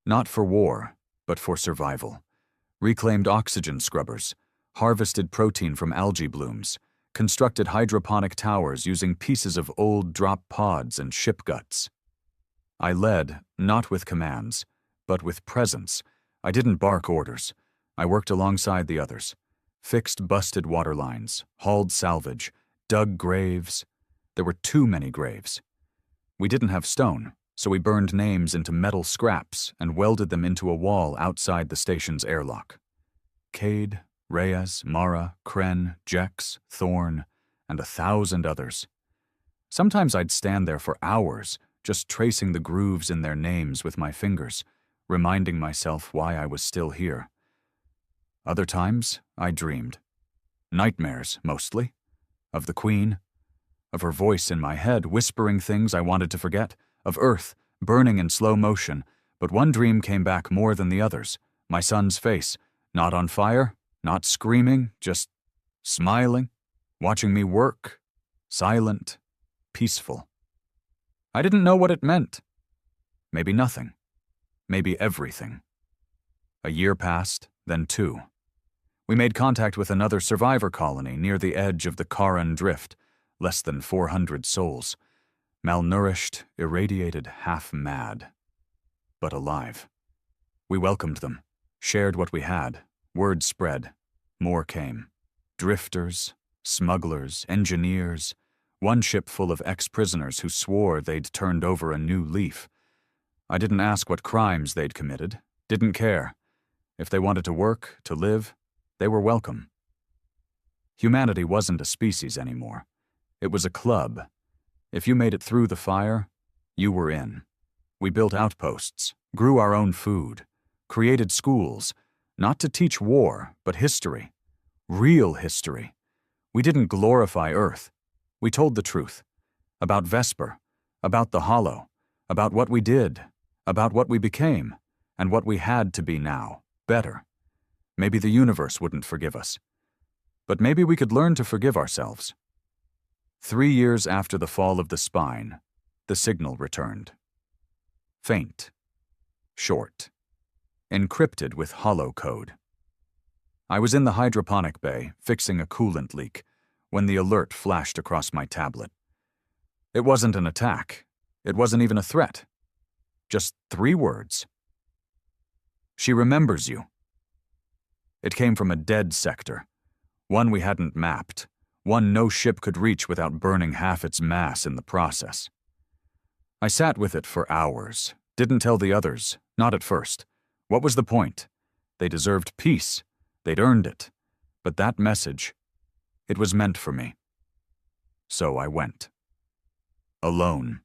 Not for war, but for survival. Reclaimed oxygen scrubbers, harvested protein from algae blooms, constructed hydroponic towers using pieces of old drop pods and ship guts. I led, not with commands, but with presence. I didn't bark orders. I worked alongside the others. Fixed busted water lines, hauled salvage, dug graves. There were too many graves. We didn't have stone, so we burned names into metal scraps and welded them into a wall outside the station's airlock. Cade, Reyes, Mara, Kren, Jex, Thorn, and 1,000 others. Sometimes I'd stand there for hours, just tracing the grooves in their names with my fingers, reminding myself why I was still here. Other times, I dreamed. Nightmares, mostly. Of the Queen. Of her voice in my head, whispering things I wanted to forget. Of Earth, burning in slow motion. But one dream came back more than the others. My son's face, not on fire, not screaming, just smiling, watching me work, silent, peaceful. I didn't know what it meant. Maybe nothing. Maybe everything. A year passed, then 2. We made contact with another survivor colony near the edge of the Karan Drift, less than 400 souls. Malnourished, irradiated, half-mad. But alive. We welcomed them, shared what we had. Word spread. More came. Drifters, smugglers, engineers. One ship full of ex-prisoners who swore they'd turned over a new leaf. I didn't ask what crimes they'd committed. Didn't care. If they wanted to work, to live, they were welcome. Humanity wasn't a species anymore. It was a club. If you made it through the fire, you were in. We built outposts, grew our own food, created schools, not to teach war, but history. Real history. We didn't glorify Earth. We told the truth. About Vesper, about the Hollow, about what we did, about what we became, and what we had to be now, better. Maybe the universe wouldn't forgive us. But maybe we could learn to forgive ourselves. 3 years after the fall of the spine, the signal returned. Faint. Short. Encrypted with hollow code. I was in the hydroponic bay, fixing a coolant leak, when the alert flashed across my tablet. It wasn't an attack. It wasn't even a threat. Just 3 words. She remembers you. It came from a dead sector, one we hadn't mapped, one no ship could reach without burning half its mass in the process. I sat with it for hours, didn't tell the others, not at first. What was the point? They deserved peace. They'd earned it. But that message, it was meant for me. So I went. Alone.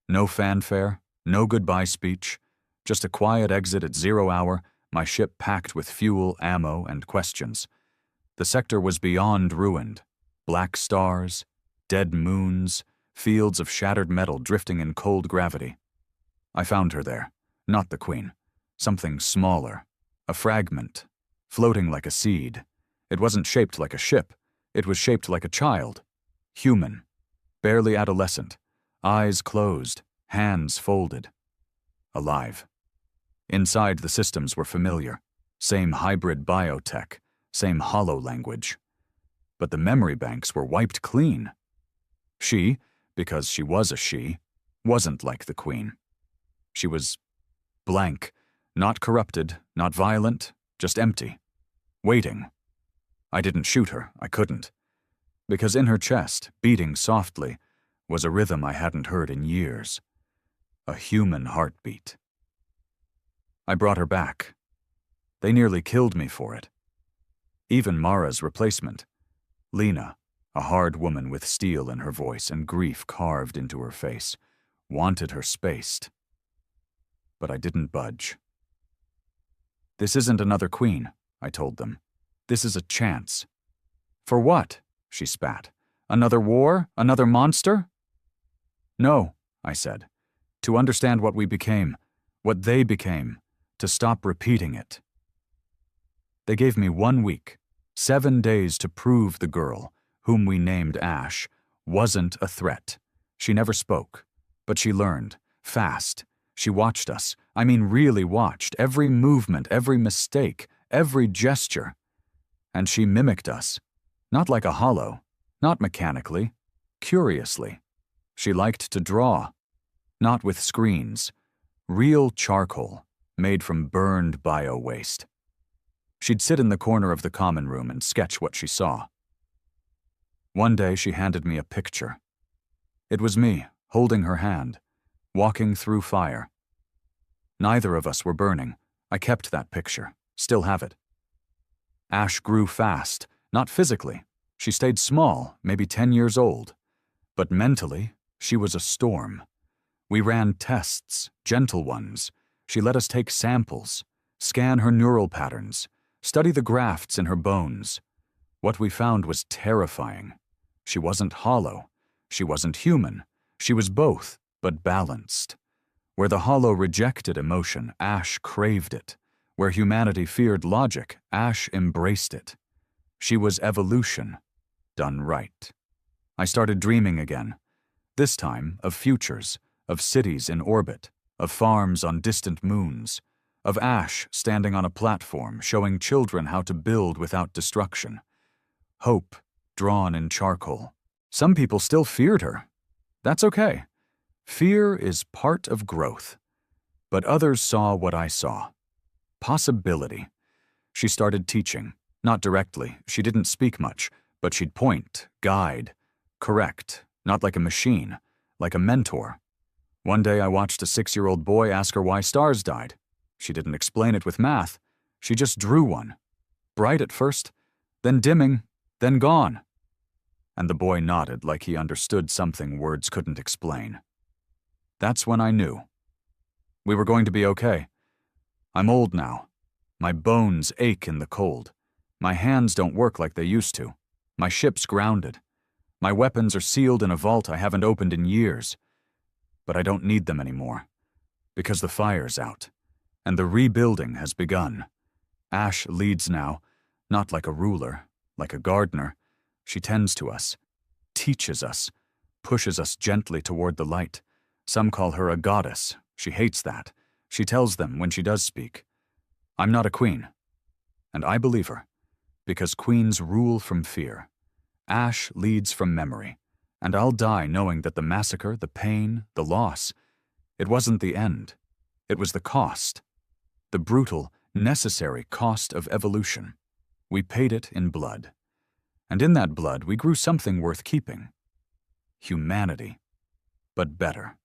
No fanfare, no goodbye speech, just a quiet exit at 0 hour, my ship packed with fuel, ammo, and questions. The sector was beyond ruined. Black stars, dead moons, fields of shattered metal drifting in cold gravity. I found her there, not the queen. Something smaller, a fragment, floating like a seed. It wasn't shaped like a ship. It was shaped like a child. Human. Barely adolescent. Eyes closed, hands folded. Alive. Inside, the systems were familiar. Same hybrid biotech, same hollow language. But the memory banks were wiped clean. She, because she was a she, wasn't like the queen. She was blank, not corrupted, not violent, just empty. Waiting. I didn't shoot her, I couldn't. Because in her chest, beating softly, was a rhythm I hadn't heard in years. A human heartbeat. I brought her back. They nearly killed me for it. Even Mara's replacement, Lena, a hard woman with steel in her voice and grief carved into her face, wanted her spaced. But I didn't budge. This isn't another queen, I told them. This is a chance. For what? She spat. Another war? Another monster? No, I said. To understand what we became, what they became, to stop repeating it. They gave me 1 week, 7 days to prove the girl, whom we named Ash, wasn't a threat. She never spoke, but she learned, fast. She watched us, I mean really watched, every movement, every mistake, every gesture. And she mimicked us, not like a hollow, not mechanically, curiously. She liked to draw, not with screens, real charcoal, made from burned bio-waste. She'd sit in the corner of the common room and sketch what she saw. One day she handed me a picture. It was me, holding her hand, walking through fire. Neither of us were burning. I kept that picture, still have it. Ash grew fast, not physically. She stayed small, maybe 10 years old. But mentally, she was a storm. We ran tests, gentle ones. She let us take samples, scan her neural patterns, study the grafts in her bones. What we found was terrifying. She wasn't hollow. She wasn't human. She was both, but balanced. Where the hollow rejected emotion, Ash craved it. Where humanity feared logic, Ash embraced it. She was evolution, done right. I started dreaming again. This time of futures, of cities in orbit, of farms on distant moons, of Ash standing on a platform showing children how to build without destruction. Hope drawn in charcoal. Some people still feared her. That's okay. Fear is part of growth. But others saw what I saw. Possibility. She started teaching. Not directly. She didn't speak much, but she'd point, guide, correct, not like a machine, like a mentor. One day I watched a 6-year-old boy ask her why stars died. She didn't explain it with math. She just drew one. Bright at first, then dimming, then gone. And the boy nodded like he understood something words couldn't explain. That's when I knew. We were going to be okay. I'm old now. My bones ache in the cold. My hands don't work like they used to. My ship's grounded. My weapons are sealed in a vault I haven't opened in years. But I don't need them anymore. Because the fire's out. And the rebuilding has begun. Ash leads now, not like a ruler, like a gardener. She tends to us. teaches us, pushes us gently toward the light. Some call her a goddess. She hates that. She tells them when she does speak, "I'm not a queen." And I believe her, because queens rule from fear. Ash leads from memory, and I'll die knowing that the massacre, the pain, the loss, it wasn't the end. It was the cost. The brutal, necessary cost of evolution. We paid it in blood. And in that blood we grew something worth keeping. Humanity, but better.